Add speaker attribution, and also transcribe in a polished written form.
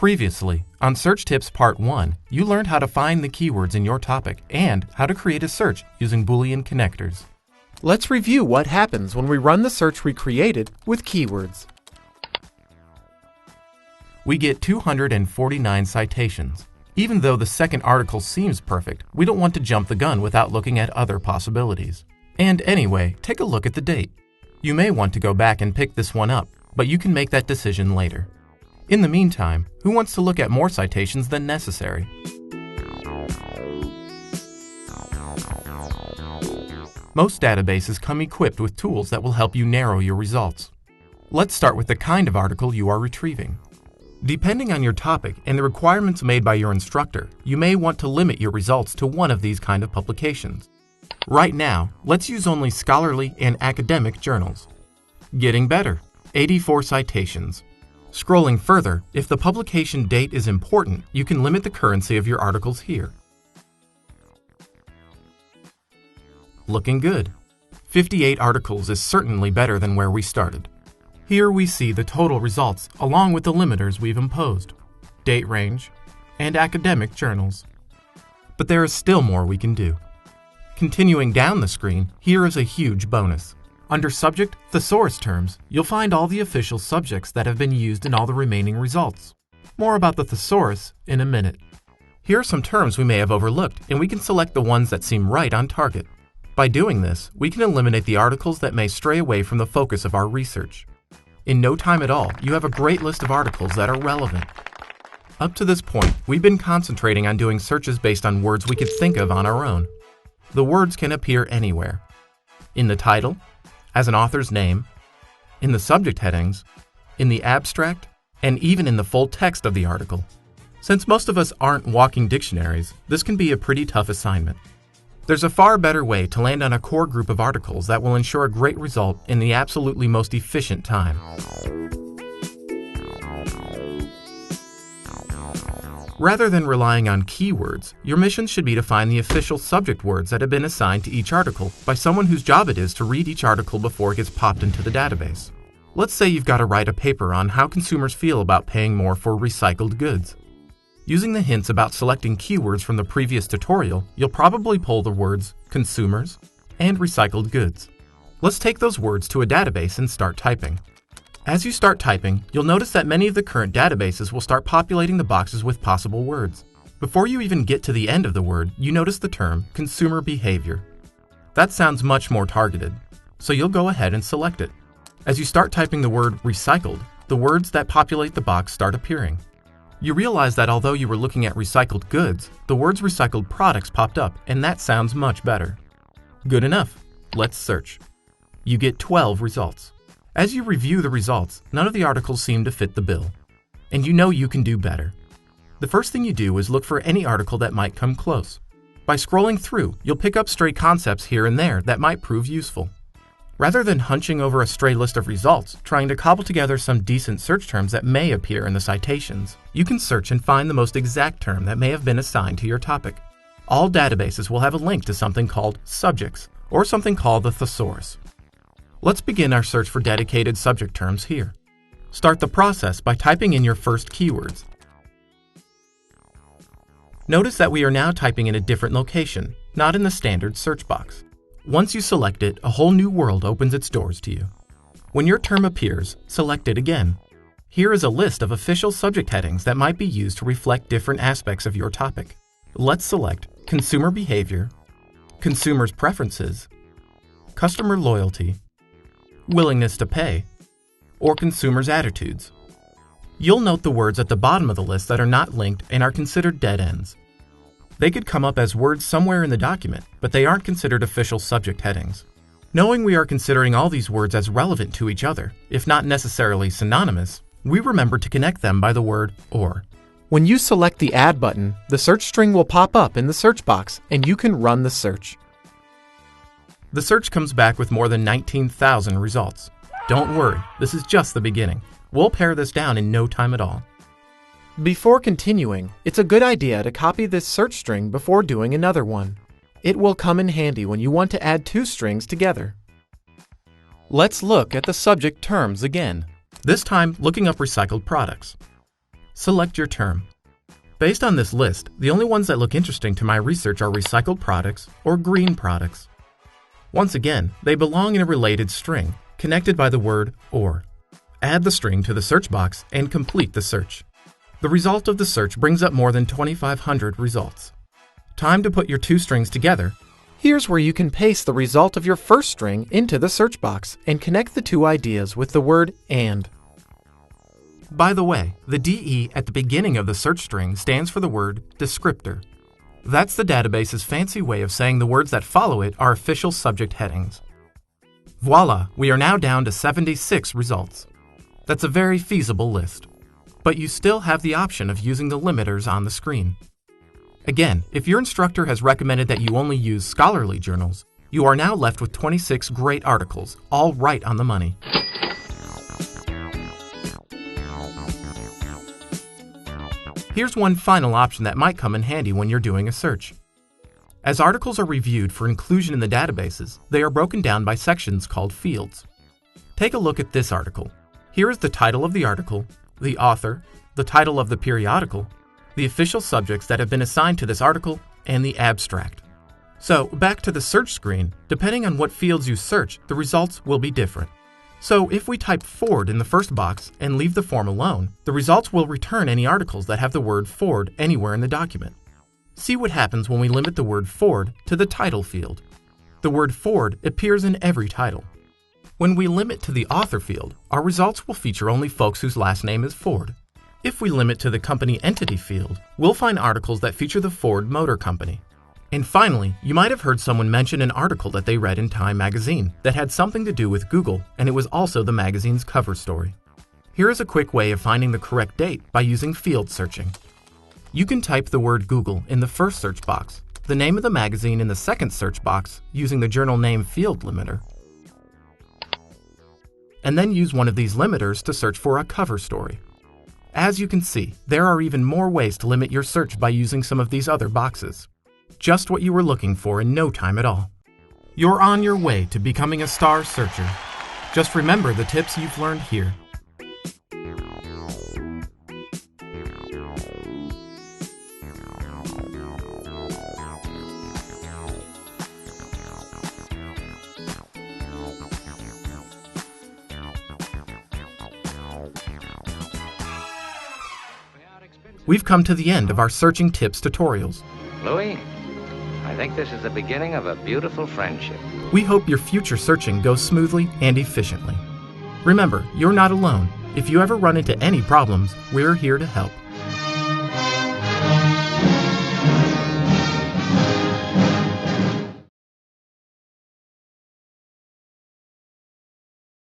Speaker 1: Previously, on Search Tips Part 1, you learned how to find the keywords in your topic and how to create a search using Boolean connectors.
Speaker 2: Let's review what happens when we run the search we created with keywords.
Speaker 1: We get 249 citations. Even though the second article seems perfect, we don't want to jump the gun without looking at other possibilities. And anyway, take a look at the date. You may want to go back and pick this one up, but you can make that decision later. In the meantime, who wants to look at more citations than necessary? Most databases come equipped with tools that will help you narrow your results. Let's start with the kind of article you are retrieving. Depending on your topic and the requirements made by your instructor, you may want to limit your results to one of these kind of publications. Right now, let's use only scholarly and academic journals. Getting better, 84 citations. Scrolling further, if the publication date is important, you can limit the currency of your articles here. Looking good. 58 articles is certainly better than where we started. Here we see the total results along with the limiters we've imposed, date range, and academic journals. But there is still more we can do. Continuing down the screen, here is a huge bonus. Under Subject Thesaurus Terms, you'll find all the official subjects that have been used in all the remaining results. More about the thesaurus in a minute. Here are some terms we may have overlooked, and we can select the ones that seem right on target. By doing this, we can eliminate the articles that may stray away from the focus of our research. In no time at all, you have a great list of articles that are relevant. Up to this point, we've been concentrating on doing searches based on words we could think of on our own. The words can appear anywhere. In the title, as an author's name, in the subject headings, in the abstract, and even in the full text of the article. Since most of us aren't walking dictionaries, this can be a pretty tough assignment. There's a far better way to land on a core group of articles that will ensure a great result in the absolutely most efficient time. Rather than relying on keywords, your mission should be to find the official subject words that have been assigned to each article by someone whose job it is to read each article before it gets popped into the database. Let's say you've got to write a paper on how consumers feel about paying more for recycled goods. Using the hints about selecting keywords from the previous tutorial, you'll probably pull the words consumers and recycled goods. Let's take those words to a database and start typing. As you start typing, you'll notice that many of the current databases will start populating the boxes with possible words. Before you even get to the end of the word, you notice the term consumer behavior. That sounds much more targeted, so you'll go ahead and select it. As you start typing the word recycled, the words that populate the box start appearing. You realize that although you were looking at recycled goods, the words recycled products popped up, and that sounds much better. Good enough. Let's search. You get 12 results. As you review the results, none of the articles seem to fit the bill. And you know you can do better. The first thing you do is look for any article that might come close. By scrolling through, you'll pick up stray concepts here and there that might prove useful. Rather than hunching over a stray list of results, trying to cobble together some decent search terms that may appear in the citations, you can search and find the most exact term that may have been assigned to your topic. All databases will have a link to something called subjects, or something called the thesaurus. Let's begin our search for dedicated subject terms here. Start the process by typing in your first keywords. Notice that we are now typing in a different location, not in the standard search box. Once you select it, a whole new world opens its doors to you. When your term appears, select it again. Here is a list of official subject headings that might be used to reflect different aspects of your topic. Let's select consumer behavior, consumers' preferences, customer loyalty, willingness to pay, or consumers' attitudes. You'll note the words at the bottom of the list that are not linked and are considered dead ends. They could come up as words somewhere in the document, but they aren't considered official subject headings. Knowing we are considering all these words as relevant to each other, if not necessarily synonymous, we remember to connect them by the word or.
Speaker 2: When you select the Add button, the search string will pop up in the search box and you can run the search.
Speaker 1: The search comes back with more than 19,000 results. Don't worry, this is just the beginning. We'll pare this down in no time at all.
Speaker 2: Before continuing, it's a good idea to copy this search string before doing another one. It will come in handy when you want to add two strings together. Let's look at the subject terms again.
Speaker 1: This time looking up recycled products. Select your term. Based on this list, the only ones that look interesting to my research are recycled products or green products. Once again, they belong in a related string, connected by the word or. Add the string to the search box and complete the search. The result of the search brings up more than 2,500 results. Time to put your two strings together.
Speaker 2: Here's where you can paste the result of your first string into the search box and connect the two ideas with the word and.
Speaker 1: By the way, the DE at the beginning of the search string stands for the word descriptor. That's the database's fancy way of saying the words that follow it are official subject headings. Voila, we are now down to 76 results. That's a very feasible list. But you still have the option of using the limiters on the screen. Again, if your instructor has recommended that you only use scholarly journals, you are now left with 26 great articles, all right on the money. Here's one final option that might come in handy when you're doing a search. As articles are reviewed for inclusion in the databases, they are broken down by sections called fields. Take a look at this article. Here is the title of the article, the author, the title of the periodical, the official subjects that have been assigned to this article, and the abstract. So, back to the search screen, depending on what fields you search, the results will be different. So if we type Ford in the first box and leave the form alone, the results will return any articles that have the word Ford anywhere in the document. See what happens when we limit the word Ford to the title field. The word Ford appears in every title. When we limit to the author field, our results will feature only folks whose last name is Ford. If we limit to the company entity field, we'll find articles that feature the Ford Motor Company. And finally, you might have heard someone mention an article that they read in Time magazine that had something to do with Google, and it was also the magazine's cover story. Here is a quick way of finding the correct date by using field searching. You can type the word Google in the first search box, the name of the magazine in the second search box using the journal name field limiter, and then use one of these limiters to search for a cover story. As you can see, there are even more ways to limit your search by using some of these other boxes. Just what you were looking for in no time at all. You're on your way to becoming a star searcher. Just remember the tips you've learned here. We've come to the end of our searching tips tutorials.
Speaker 3: Louis, I think this is the beginning of a beautiful friendship.
Speaker 1: We hope your future searching goes smoothly and efficiently. Remember, you're not alone. If you ever run into any problems, we're here to help.